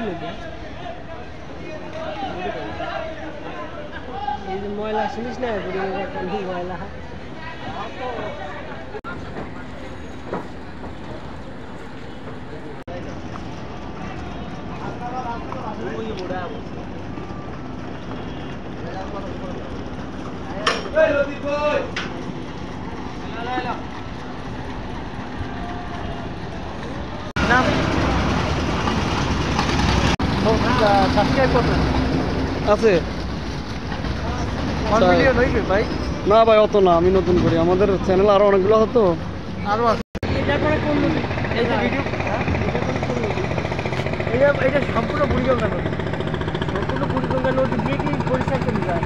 নদী এই যে ময়লা শুনিস না ময়লা আছে ভাই না ভাই অত না আমি নতুন করি আমাদের চ্যানেল আরো অনেকগুলো আছে তো আরো আছে এটা সম্পূর্ণ বুড়িগঙ্গা নদী সম্পূর্ণ বুড়িগঙ্গা নদী দিয়ে কি বরিশাল চলে যায়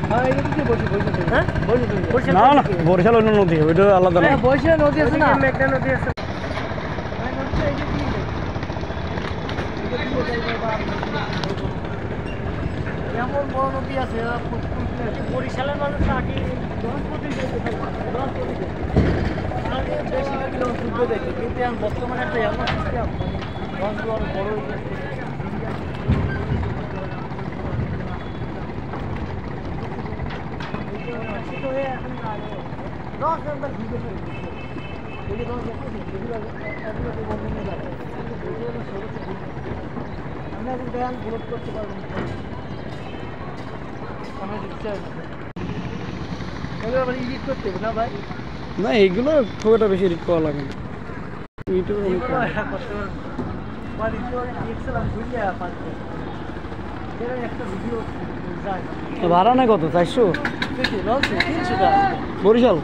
না না বরিশাল অন্য নদী ওইটা আলাদা না বরিশাল নদী আছে না মেঘনা নদী আছে এমন বড় নদী আছে বরিশালের মানুষ আগে 10 বেশিরভাগ লোক ফুটবল দেখে কিন্তু এখন বর্তমানে একটা এমন সিস্টেম মানে বড় আমরা এখন ব্যায়াম গ্রোথ করতে পারবো না ভাই না এইগুলো খুব একটা বেশি এডিট করা লাগে না ভাড়া না কত 400 বরিশাল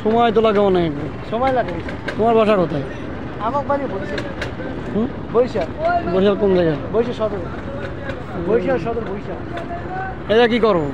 সময় তো লাগে অনেক সময় লাগে তোমার বাসা কোথায় আমার বাড়ি বরিশাল বরিশাল বরিশাল কোন জায়গায় বরিশাল সদর বরিশাল সদর বরিশাল এটা কি করবো